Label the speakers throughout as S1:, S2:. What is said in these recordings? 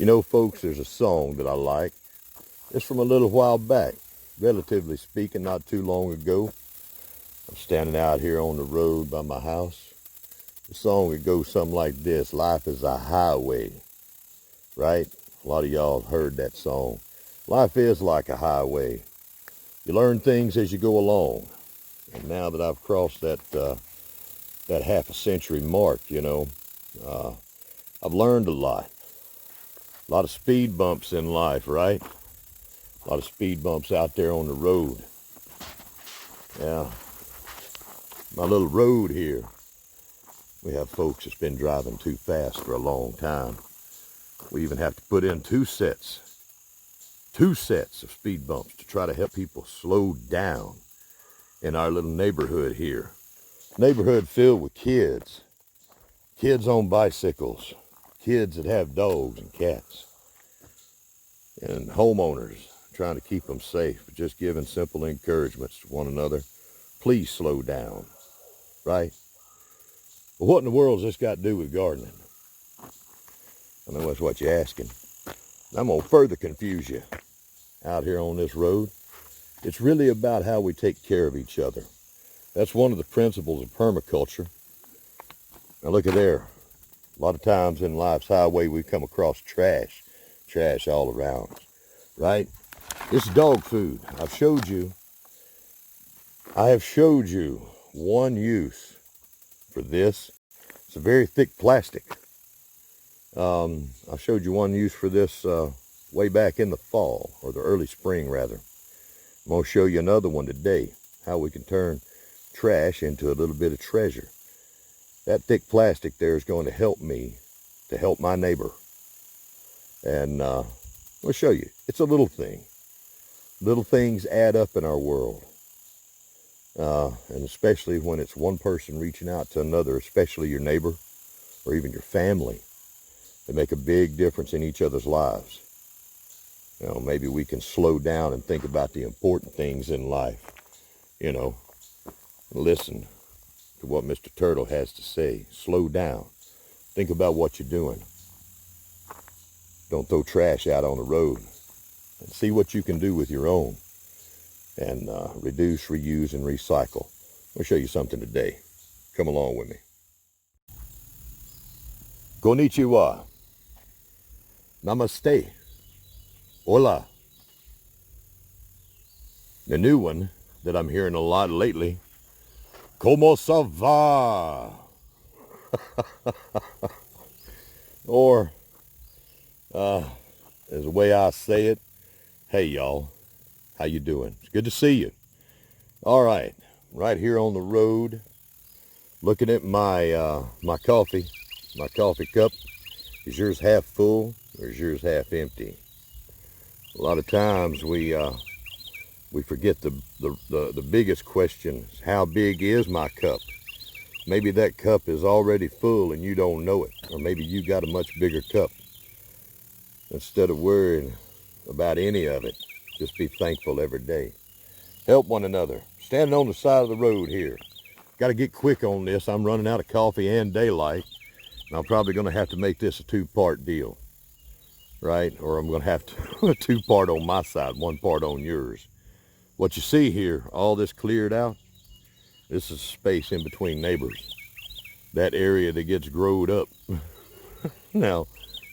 S1: You know, folks, there's a song that I like. It's from a little while back, relatively speaking, not too long ago. I'm standing out here on the road by my house. The song, it goes something like this: life is a highway, right? A lot of y'all have heard that song. Life is like a highway. You learn things as you go along. And now that I've crossed that half a century mark, I've learned a lot. A lot of speed bumps in life, right? A lot of speed bumps out there on the road. Yeah. My little road here, we have folks that's been driving too fast for a long time. We even have to put in two sets of speed bumps to try to help people slow down in our little neighborhood here. Neighborhood filled with kids on bicycles, kids that have dogs and cats, and homeowners trying to keep them safe, but just giving simple encouragements to one another. Please slow down, right? Well, what in the world has this got to do with gardening? I know that's what you're asking. I'm going to further confuse you out here on this road. It's really about how we take care of each other. That's one of the principles of permaculture. Now look at there. A lot of times in life's highway we come across trash all around us, right? This is dog food. I have showed you one use for this. It's a very thick plastic. I showed you one use for this way back in the fall, or the early spring rather. I'm going to show you another one today, how we can turn trash into a little bit of treasure. That thick plastic there is going to help me to help my neighbor. And I'll show you. It's a little thing. Little things add up in our world. And especially when it's one person reaching out to another, especially your neighbor or even your family. They make a big difference in each other's lives. Maybe we can slow down and think about the important things in life. Listen to what Mr. Turtle has to say. Slow down. Think about what you're doing. Don't throw trash out on the road. And see what you can do with your own. And reduce, reuse, and recycle. I'll show you something today. Come along with me. Konnichiwa. Namaste. Hola. The new one that I'm hearing a lot lately. Como ça va? Or, as the way I say it, hey y'all, how you doing? It's good to see you. All right, right here on the road, looking at my my coffee cup. Is yours half full or is yours half empty? A lot of times we forget the biggest question is, how big is my cup? Maybe that cup is already full and you don't know it, or maybe you got a much bigger cup. Instead of worrying about any of it, just be thankful every day. Help one another. Standing on the side of the road here. Got to get quick on this. I'm running out of coffee and daylight, and I'm probably going to have to make this a two-part deal, right? Or I'm going to have to a two-part on my side, one part on yours. What you see here, all this cleared out, this is space in between neighbors. That area that gets growed up. Now,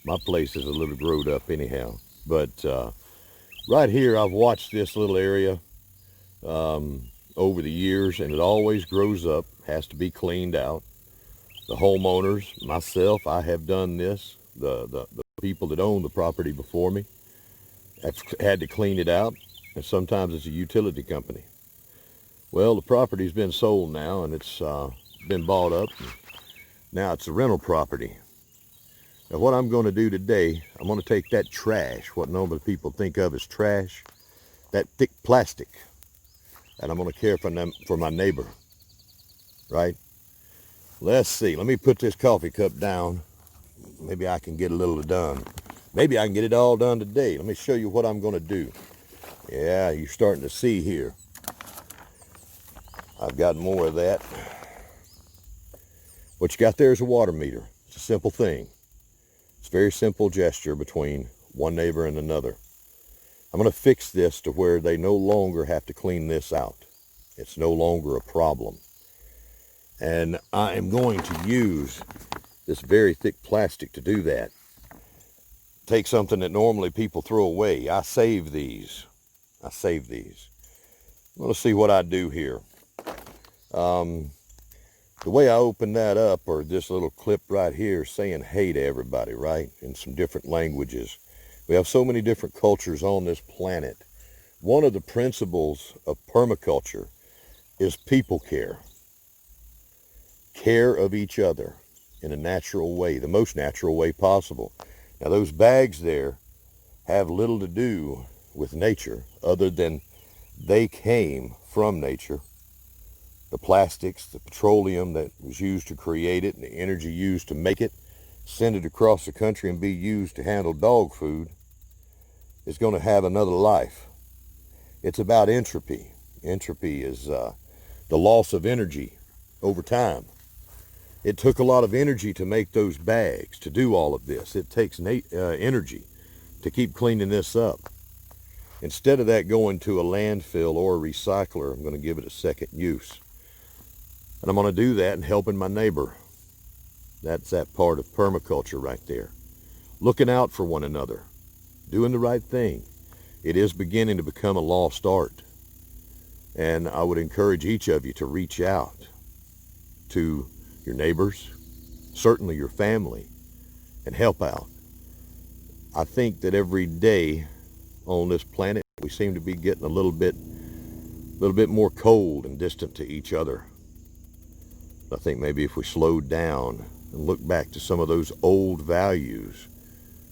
S1: my place is a little growed up anyhow. But right here, I've watched this little area over the years, and it always grows up, has to be cleaned out. The homeowners, myself, I have done this. The people that own the property before me have had to clean it out, and sometimes it's a utility company. Well, the property's been sold now, and it's been bought up. Now it's a rental property. Now what I'm going to do today, I'm going to take that trash, what normally people think of as trash, that thick plastic, and I'm going to care for my neighbor, right? Let's see. Let me put this coffee cup down. Maybe I can get a little done. Maybe I can get it all done today. Let me show you what I'm going to do. Yeah, you're starting to see here. I've got more of that. What you got there is a water meter. It's a simple thing. It's a very simple gesture between one neighbor and another. I'm going to fix this to where they no longer have to clean this out. It's no longer a problem. And I am going to use this very thick plastic to do that. Take something that normally people throw away. I save these. I'm going to see what I do here. The way I open that up, or this little clip right here, saying hey to everybody, right? In some different languages. We have so many different cultures on this planet. One of the principles of permaculture is people care. Care of each other in a natural way, the most natural way possible. Now those bags there have little to do with nature other than they came from nature. The plastics, the petroleum that was used to create it, and the energy used to make it, send it across the country and be used to handle dog food, is going to have another life. It's about entropy. Entropy is the loss of energy over time. It took a lot of energy to make those bags, to do all of this. It takes energy to keep cleaning this up. Instead of that going to a landfill or a recycler, I'm going to give it a second use. And I'm going to do that and helping my neighbor. That's that part of permaculture right there. Looking out for one another. Doing the right thing. It is beginning to become a lost art. And I would encourage each of you to reach out to your neighbors, certainly your family, and help out. I think that every day on this planet we seem to be getting a little bit more cold and distant to each other. I think maybe if we slowed down and looked back to some of those old values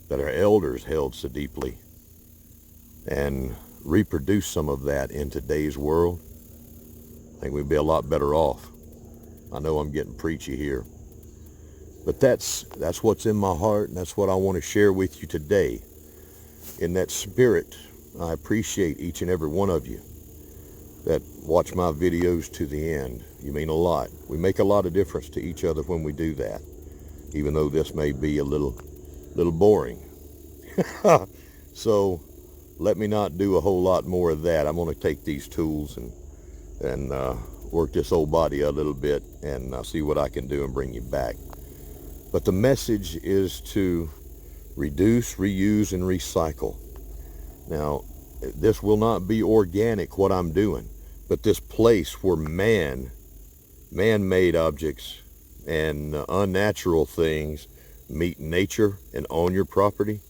S1: that our elders held so deeply and reproduce some of that in today's world, I think we'd be a lot better off. I know I'm getting preachy here, but that's what's in my heart, and that's what I want to share with you today. In that spirit, I appreciate each and every one of you that watch my videos to the end. You mean a lot. We make a lot of difference to each other when we do that, even though this may be a little boring. So let me not do a whole lot more of that. I'm going to take these tools and work this old body a little bit and see what I can do and bring you back. But the message is to reduce, reuse, and recycle. Now, this will not be organic, what I'm doing, but this place where man-made objects and unnatural things meet nature and on your property,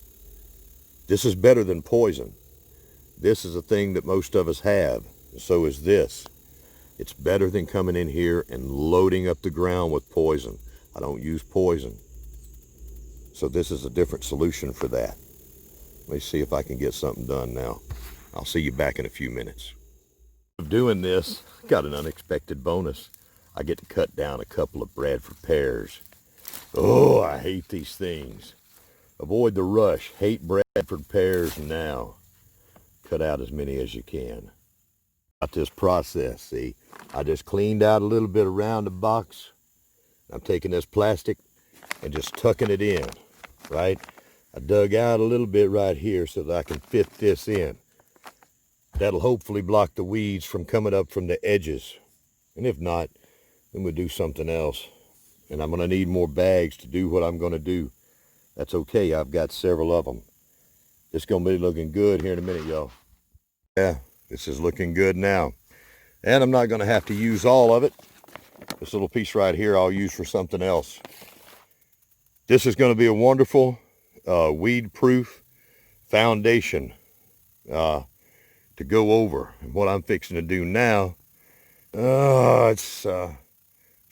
S1: this is better than poison. This is a thing that most of us have, and so is this. It's better than coming in here and loading up the ground with poison. I don't use poison. So this is a different solution for that. Let me see if I can get something done now. I'll see you back in a few minutes. Of doing this, got an unexpected bonus. I get to cut down a couple of Bradford pears. Oh, I hate these things. Avoid the rush. Hate Bradford pears now. Cut out as many as you can. About this process, see, I just cleaned out a little bit around the box. I'm taking this plastic and just tucking it in, right? I dug out a little bit right here so that I can fit this in. That'll hopefully block the weeds from coming up from the edges. And if not, then we'll do something else. And I'm going to need more bags to do what I'm going to do. That's okay. I've got several of them. It's going to be looking good here in a minute, y'all. Yeah, this is looking good now. And I'm not going to have to use all of it. This little piece right here I'll use for something else. This is going to be a wonderful weed-proof foundation to go over. And what I'm fixing to do now, it's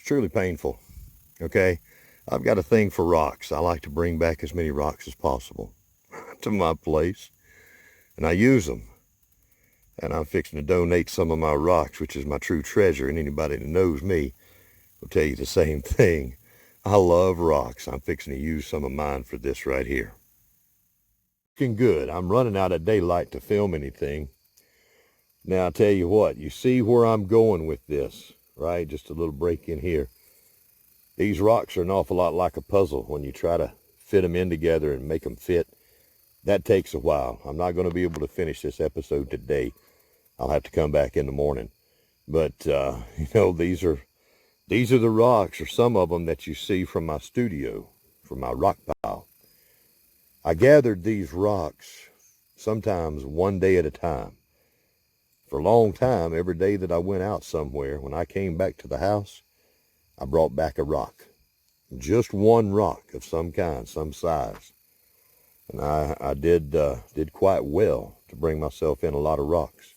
S1: truly painful. Okay, I've got a thing for rocks. I like to bring back as many rocks as possible to my place, and I use them. And I'm fixing to donate some of my rocks, which is my true treasure, and anybody that knows me will tell you the same thing. I love rocks. I'm fixing to use some of mine for this right here. Looking good. I'm running out of daylight to film anything. Now, I'll tell you what, you see where I'm going with this, right? Just a little break in here. These rocks are an awful lot like a puzzle when you try to fit them in together and make them fit, that takes a while. I'm not going to be able to finish this episode today. I'll have to come back in the morning. But, you know, these are the rocks, or some of them that you see from my studio, from my rock pile. I gathered these rocks sometimes one day at a time. For a long time, every day that I went out somewhere, when I came back to the house, I brought back a rock. Just one rock of some kind, some size. And I did quite well to bring myself in a lot of rocks.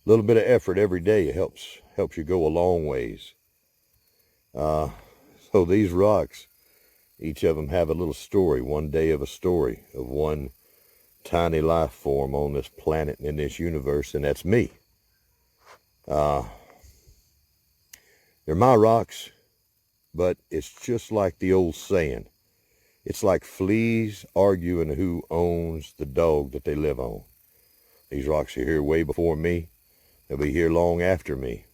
S1: A little bit of effort every day helps you go a long ways. So these rocks, each of them have a little story, one day of a story of one tiny life form on this planet and in this universe, and that's me. They're my rocks, but it's just like the old saying. It's like fleas arguing who owns the dog that they live on. These rocks are here way before me. They'll be here long after me.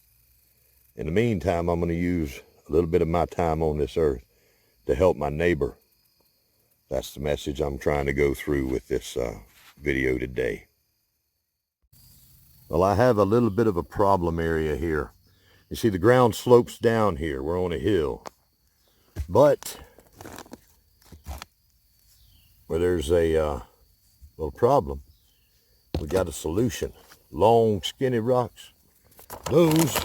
S1: In the meantime, I'm going to use a little bit of my time on this earth to help my neighbor. That's the message I'm trying to go through with this video today. Well, I have a little bit of a problem area here. You see, the ground slopes down here. We're on a hill. But where there's a little problem, we got a solution. Long, skinny rocks. Those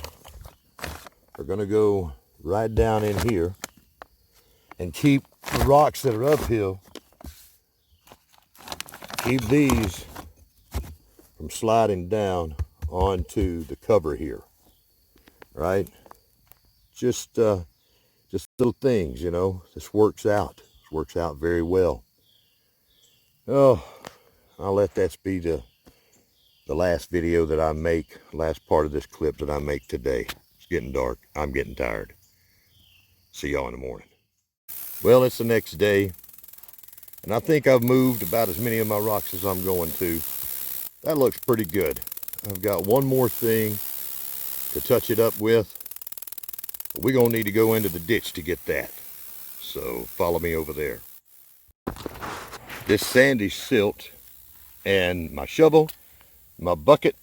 S1: are going to go right down in here and keep the rocks that are uphill, keep these from sliding down onto the cover here, right? Just little things, you know. This works out. This works out very well. Oh, I'll let that be the last video that I make, last part of this clip that I make today. It's getting dark. I'm getting tired. See y'all in the morning. Well, it's the next day, and I think I've moved about as many of my rocks as I'm going to. That looks pretty good. I've got one more thing to touch it up with. We're going to need to go into the ditch to get that. So follow me over there. This sandy silt and my shovel, my bucket,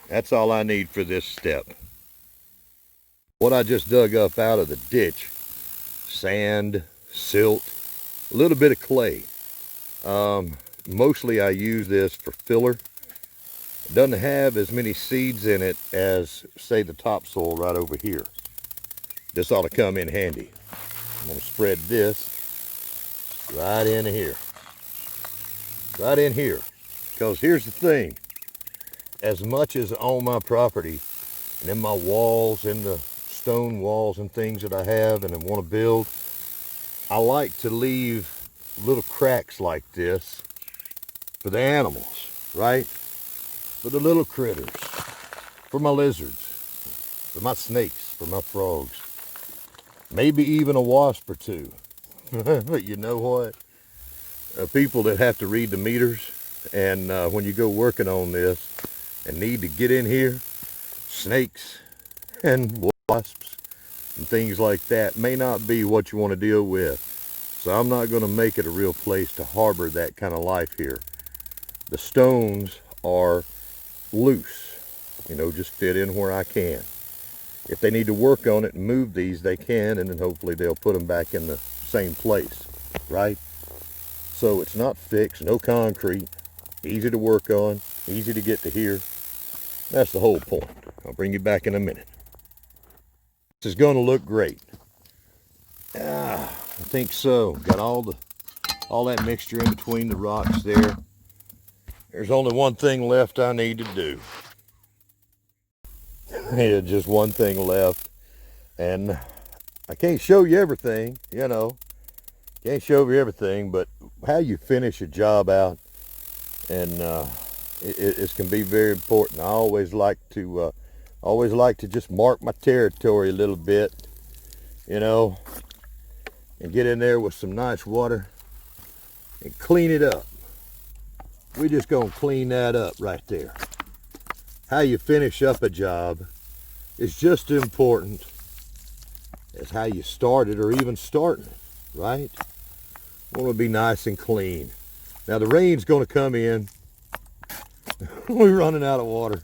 S1: that's all I need for this step. What I just dug up out of the ditch, sand, silt, a little bit of clay. Mostly I use this for filler. It doesn't have as many seeds in it as, say, the topsoil right over here. This ought to come in handy. I'm going to spread this right in here. Right in here. Because here's the thing. As much as on my property and in my walls, in the stone walls and things that I have and I want to build, I like to leave little cracks like this for the animals, right? For the little critters, for my lizards, for my snakes, for my frogs, maybe even a wasp or two. But you know what? People that have to read the meters, and when you go working on this and need to get in here, snakes and wasps and things like that may not be what you want to deal with. So I'm not going to make it a real place to harbor that kind of life here. The stones are loose, you know, just fit in where I can. If they need to work on it and move these, they can, and then hopefully they'll put them back in the same place, right? So it's not fixed, no concrete, easy to work on, easy to get to here. That's the whole point. I'll bring you back in a minute. This is going to look great. I think so. Got all that mixture in between the rocks there. There's only one thing left I need to do. Yeah, just one thing left. And I can't show you everything, you know. Can't show you everything, but how you finish a job out, and it can be very important. I always like to just mark my territory a little bit, you know, and get in there with some nice water and clean it up. We're just gonna clean that up right there. How you finish up a job is just as important as how you start it or even starting it, right? want to be nice and clean. Now the rain's going to come in. We're running out of water.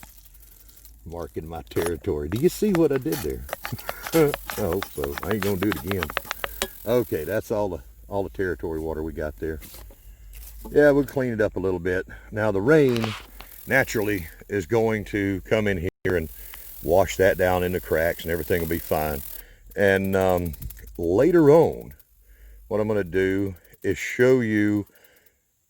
S1: Marking my territory. Do you see what I did there? I hope so. I ain't gonna do it again. Okay, that's all the territory water we got there. Yeah, we'll clean it up a little bit. Now the rain naturally is going to come in here and wash that down in the cracks, and everything will be fine. And later on, what I'm going to do is show you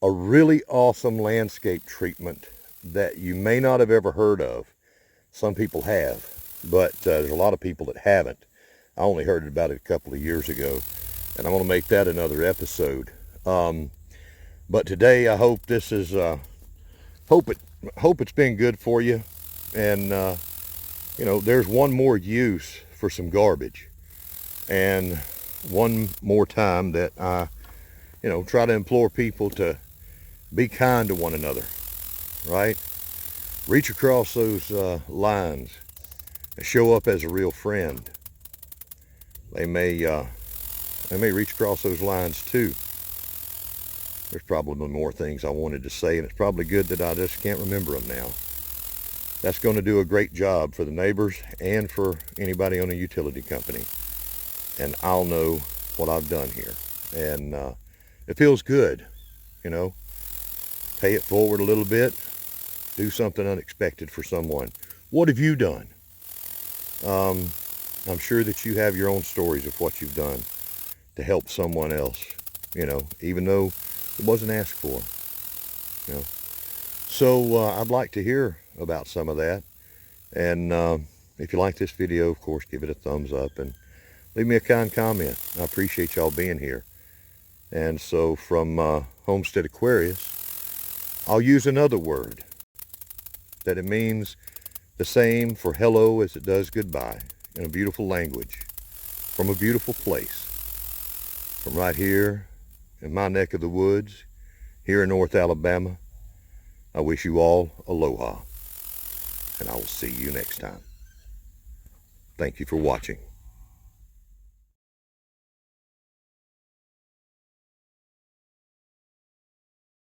S1: a really awesome landscape treatment that you may not have ever heard of. Some people have, but there's a lot of people that haven't. I only heard about it a couple of years ago, and I'm going to make that another episode. But today I hope this is hope it's been good for you. And you know, there's one more use for some garbage, and one more time that I, you know, try to implore people to be kind to one another, right? Reach across those lines and show up as a real friend. They may reach across those lines too. There's probably more things I wanted to say, and it's probably good that I just can't remember them now. That's going to do a great job for the neighbors and for anybody on a utility company. And I'll know what I've done here. And it feels good, you know. Pay it forward a little bit. Do something unexpected for someone. What have you done? I'm sure that you have your own stories of what you've done to help someone else, you know, even though it wasn't asked for, you know. So I'd like to hear about some of that. And if you like this video, of course, give it a thumbs up and leave me a kind comment. I appreciate y'all being here. And so from Homestead Aquarius, I'll use another word that it means the same for hello as it does goodbye in a beautiful language from a beautiful place. From right here in my neck of the woods, here in North Alabama, I wish you all aloha, and I will see you next time. Thank you for watching.